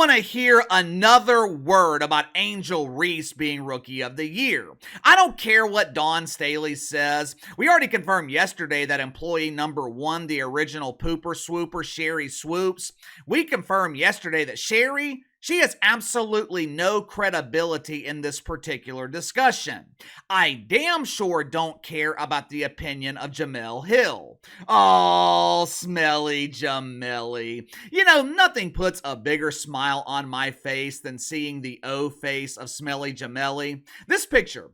want to hear another word about Angel Reese being Rookie of the Year. I don't care what Dawn Staley says. We already confirmed yesterday that employee number 1, the original pooper swooper, Sherry Swoops. We confirmed yesterday that she has absolutely no credibility in this particular discussion. I damn sure don't care about the opinion of Jemele Hill. Oh, smelly Jemele. You know, nothing puts a bigger smile on my face than seeing the O face of smelly Jemele. This picture,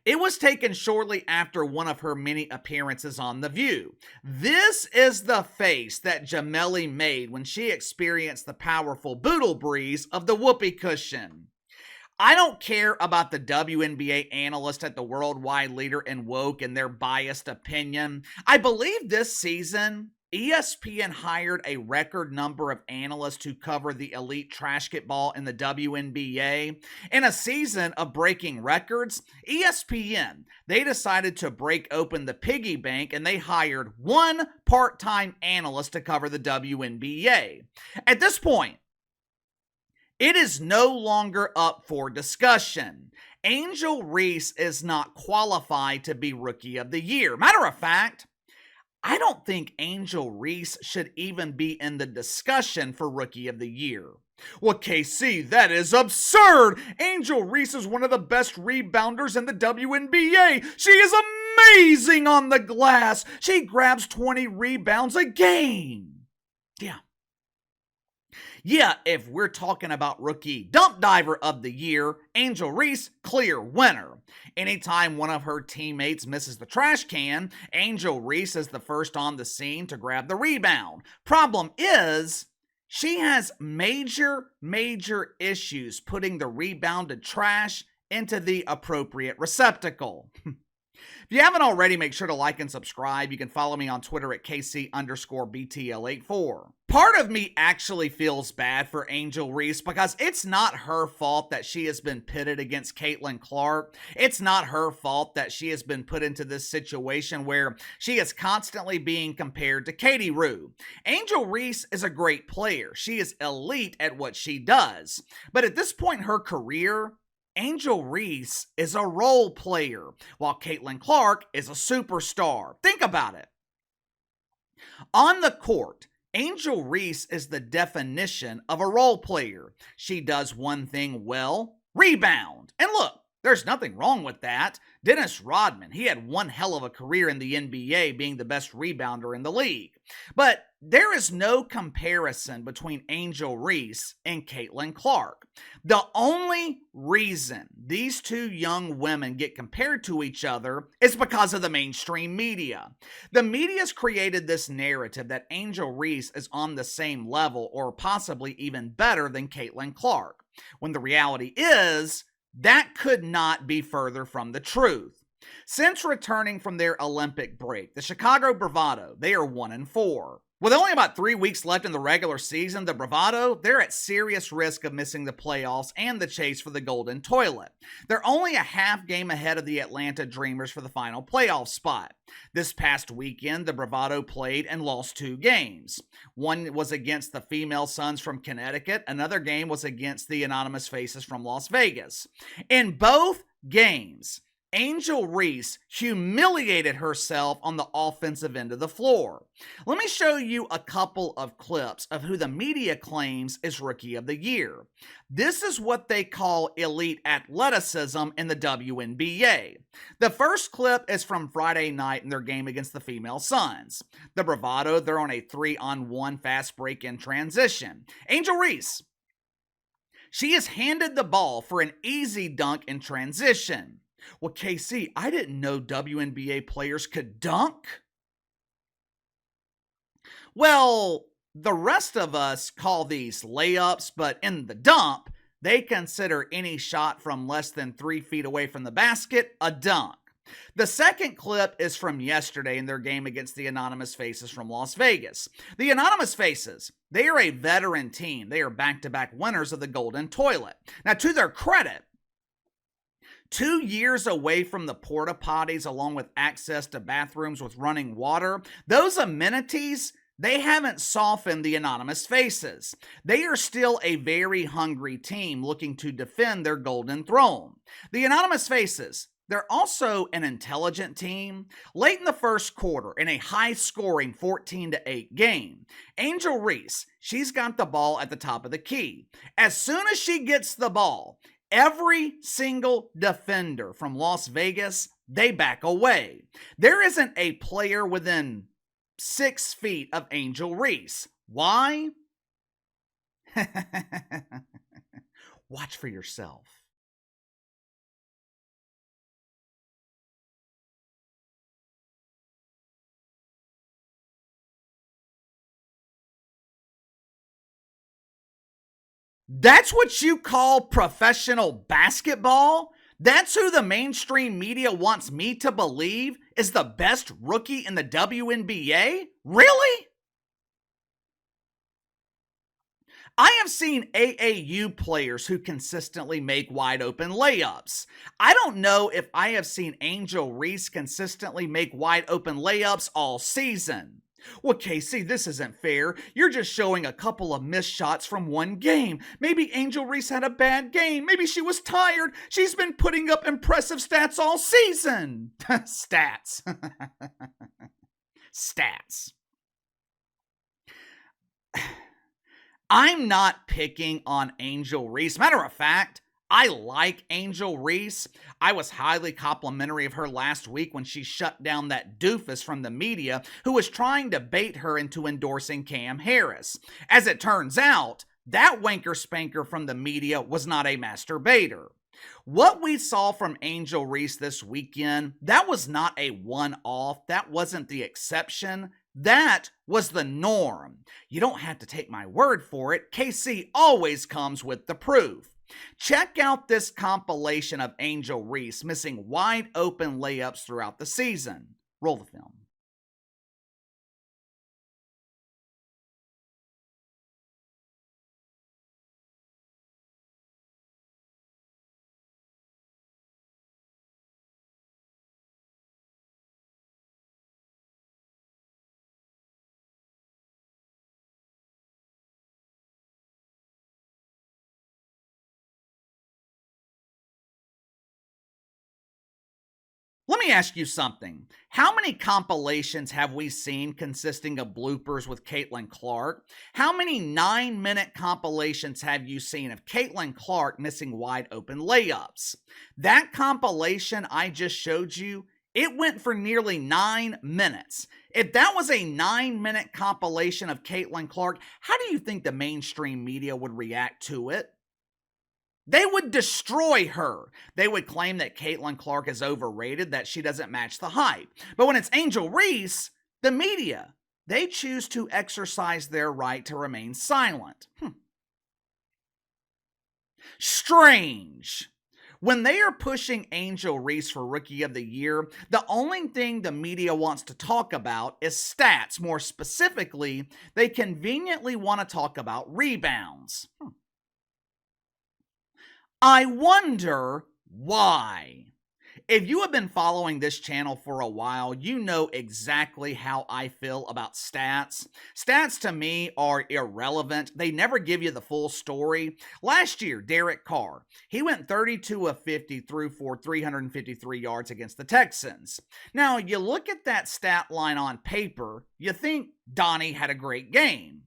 it was taken shortly after one of her many appearances on The View. This is the face that Jemele made when she experienced the powerful boodle breeze of the whoopee cushion. I don't care about the WNBA analyst at the worldwide leader in woke and their biased opinion. I believe this season, ESPN hired a record number of analysts to cover the elite trashketball in the WNBA. In a season of breaking records, ESPN, they decided to break open the piggy bank and they hired one part-time analyst to cover the WNBA. At this point, it is no longer up for discussion. Angel Reese is not qualified to be Rookie of the Year. Matter of fact, I don't think Angel Reese should even be in the discussion for Rookie of the Year. Well, KC, that is absurd! Angel Reese is one of the best rebounders in the WNBA. She is amazing on the glass. She grabs 20 rebounds a game. Yeah, if we're talking about Rookie Dump Diver of the Year, Angel Reese, clear winner. Anytime one of her teammates misses the trash can, Angel Reese is the first on the scene to grab the rebound. Problem is, she has major issues putting the rebounded trash into the appropriate receptacle. If you haven't already, make sure to like and subscribe. You can follow me on Twitter at KC_BTL84. Part of me actually feels bad for Angel Reese because it's not her fault that she has been pitted against Caitlin Clark. It's not her fault that she has been put into this situation where she is constantly being compared to Katie Rue. Angel Reese is a great player. She is elite at what she does. But at this point in her career, Angel Reese is a role player, while Caitlin Clark is a superstar. Think about it. On the court, Angel Reese is the definition of a role player. She does one thing well, rebound. And look, there's nothing wrong with that. Dennis Rodman, he had one hell of a career in the NBA, being the best rebounder in the league. But there is no comparison between Angel Reese and Caitlin Clark. The only reason these two young women get compared to each other is because of the mainstream media. The media's created this narrative that Angel Reese is on the same level or possibly even better than Caitlin Clark, when the reality is that could not be further from the truth. Since returning from their Olympic break, the Chicago Bravado, they are 1-4. With only about 3 weeks left in the regular season, the Bravado, they're at serious risk of missing the playoffs and the chase for the Golden Toilet. They're only a half game ahead of the Atlanta Dreamers for the final playoff spot. This past weekend, the Bravado played and lost 2 games. One was against the Female Suns from Connecticut. Another game was against the Anonymous Faces from Las Vegas. In both games, Angel Reese humiliated herself on the offensive end of the floor. Let me show you a couple of clips of who the media claims is Rookie of the Year. This is what they call elite athleticism in the WNBA. The first clip is from Friday night in their game against the Female Suns. The Bravado, they're on a 3-on-1 fast break in transition. Angel Reese, she is handed the ball for an easy dunk in transition. Well, KC, I didn't know WNBA players could dunk. Well, the rest of us call these layups, but in the dump, they consider any shot from less than 3 feet away from the basket a dunk. The second clip is from yesterday in their game against the Anonymous Faces from Las Vegas. The Anonymous Faces, they are a veteran team. They are back-to-back winners of the Golden Toilet. Now, to their credit, 2 years away from the porta potties, along with access to bathrooms with running water, those amenities, They haven't softened the anonymous faces. They are still a very hungry team looking to defend their golden throne. The anonymous faces, they're also an intelligent team. Late in the first quarter, in a high-scoring 14-8 game, Angel Reese, she's got the ball at the top of the key. As soon as she gets the ball, every single defender from Las Vegas, they back away. There isn't a player within 6 feet of Angel Reese. Why? Watch for yourself. That's what you call professional basketball? That's who the mainstream media wants me to believe is the best rookie in the WNBA? Really? I have seen AAU players who consistently make wide open layups. I don't know if I have seen Angel Reese consistently make wide open layups all season. Well, Casey, this isn't fair. You're just showing a couple of missed shots from one game. Maybe Angel Reese had a bad game. Maybe she was tired. She's been putting up impressive stats all season. Stats. Stats. I'm not picking on Angel Reese. Matter of fact, I like Angel Reese. I was highly complimentary of her last week when she shut down that doofus from the media who was trying to bait her into endorsing Cam Harris. As it turns out, that wanker spanker from the media was not a masturbator. What we saw from Angel Reese this weekend, that was not a one-off. That wasn't the exception. That was the norm. You don't have to take my word for it. KC always comes with the proof. Check out this compilation of Angel Reese missing wide open layups throughout the season. Roll the film. Let me ask you something. How many compilations have we seen consisting of bloopers with Caitlin Clark? How many 9-minute compilations have you seen of Caitlin Clark missing wide open layups? That compilation I just showed you, it went for nearly 9 minutes. If that was a 9-minute compilation of Caitlin Clark, how do you think the mainstream media would react to it? They would destroy her. They would claim that Caitlin Clark is overrated, that she doesn't match the hype. But when it's Angel Reese, the media, they choose to exercise their right to remain silent. Strange. When they are pushing Angel Reese for Rookie of the Year, the only thing the media wants to talk about is stats. More specifically, they conveniently want to talk about rebounds. I wonder why. If you have been following this channel for a while, you know exactly how I feel about stats. Stats to me are irrelevant. They never give you the full story. Last year, Derek Carr, he went 32 of 50 through for 353 yards against the Texans. Now, you look at that stat line on paper, you think Donnie had a great game.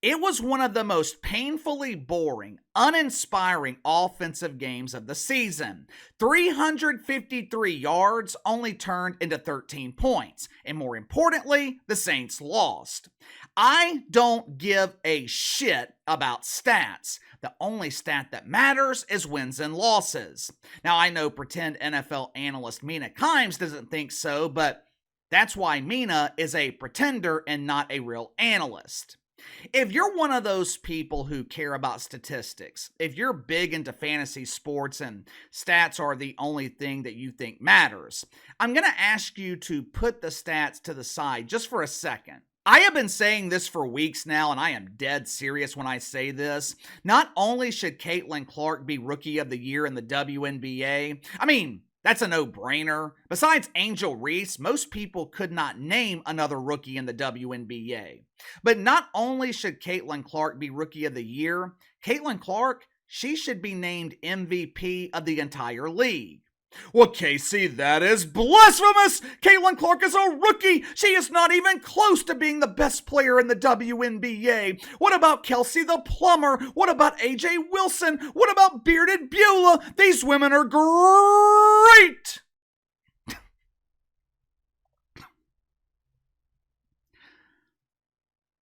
It was one of the most painfully boring, uninspiring offensive games of the season. 353 yards only turned into 13 points. And more importantly, the Saints lost. I don't give a shit about stats. The only stat that matters is wins and losses. Now, I know pretend NFL analyst Mina Kimes doesn't think so, but that's why Mina is a pretender and not a real analyst. If you're one of those people who care about statistics, if you're big into fantasy sports and stats are the only thing that you think matters, I'm going to ask you to put the stats to the side just for a second. I have been saying this for weeks now, and I am dead serious when I say this. Not only should Caitlin Clark be Rookie of the Year in the WNBA, I mean, That's a no-brainer. Besides Angel Reese, most people could not name another rookie in the WNBA. But not only should Caitlin Clark be Rookie of the Year, Caitlin Clark, she should be named MVP of the entire league. Well, Casey, that is blasphemous! Caitlin Clark is a rookie! She is not even close to being the best player in the WNBA. What about Kelsey the Plumber? What about AJ Wilson? What about Bearded Beulah? These women are great!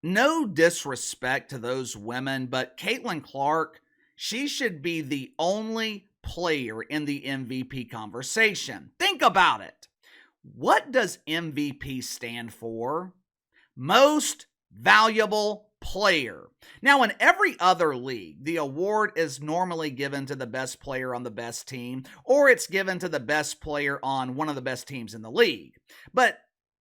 No disrespect to those women, but Caitlin Clark, she should be the only player in the MVP conversation. Think about it. What does MVP stand for? Most Valuable Player. Now, in every other league, the award is normally given to the best player on the best team, or it's given to the best player on one of the best teams in the league. But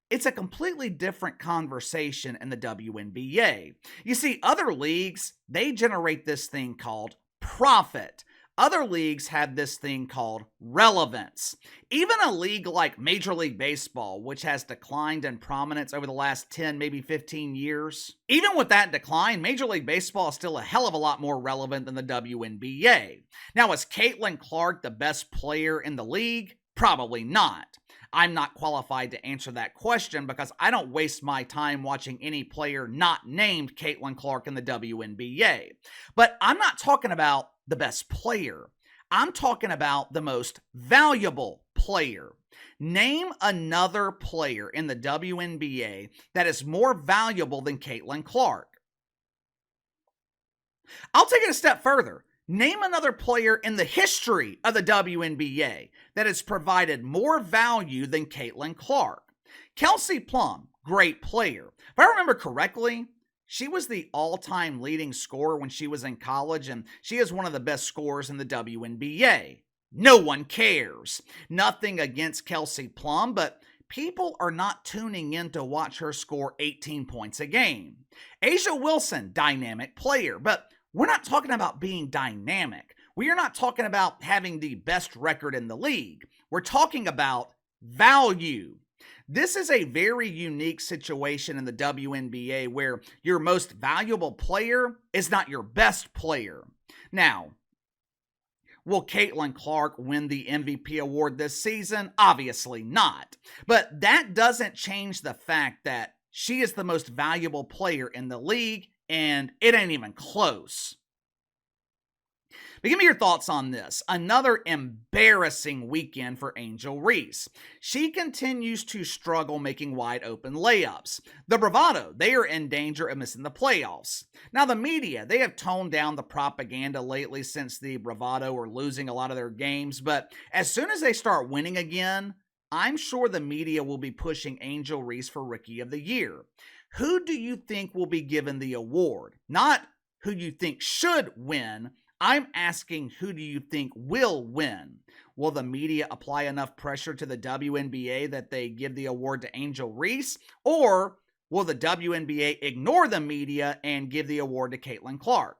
it's a completely different conversation in the WNBA. You see, other leagues, they generate this thing called profit. Other leagues have this thing called relevance. Even a league like Major League Baseball, which has declined in prominence over the last 10, maybe 15 years, even with that decline, Major League Baseball is still a hell of a lot more relevant than the WNBA. Now, is Caitlin Clark the best player in the league? Probably not. I'm not qualified to answer that question because I don't waste my time watching any player not named Caitlin Clark in the WNBA. But I'm not talking about the best player. I'm talking about the most valuable player. Name another player in the WNBA that is more valuable than Caitlin Clark. I'll take it a step further. Name another player in the history of the WNBA that has provided more value than Caitlin Clark. Kelsey Plum, great player. If I remember correctly, she was the all-time leading scorer when she was in college, and she is one of the best scorers in the WNBA. No one cares. Nothing against Kelsey Plum, but people are not tuning in to watch her score 18 points a game. A'ja Wilson, dynamic player, but we're not talking about being dynamic. We are not talking about having the best record in the league. We're talking about value. This is a very unique situation in the WNBA where your most valuable player is not your best player. Now, will Caitlin Clark win the MVP award this season? Obviously not. But that doesn't change the fact that she is the most valuable player in the league, and it ain't even close. But give me your thoughts on this. Another embarrassing weekend for Angel Reese. She continues to struggle making wide open layups. The Bravado, they are in danger of missing the playoffs. Now the media, they have toned down the propaganda lately since the Bravado are losing a lot of their games, but as soon as they start winning again, I'm sure the media will be pushing Angel Reese for Rookie of the Year. Who do you think will be given the award? Not who you think should win. I'm asking, who do you think will win? Will the media apply enough pressure to the WNBA that they give the award to Angel Reese? Or will the WNBA ignore the media and give the award to Caitlin Clark?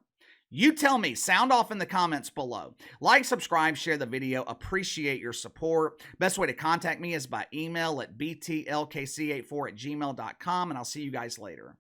You tell me. Sound off in the comments below. Like, subscribe, share the video. Appreciate your support. Best way to contact me is by email at btlkc84@gmail.com, and I'll see you guys later.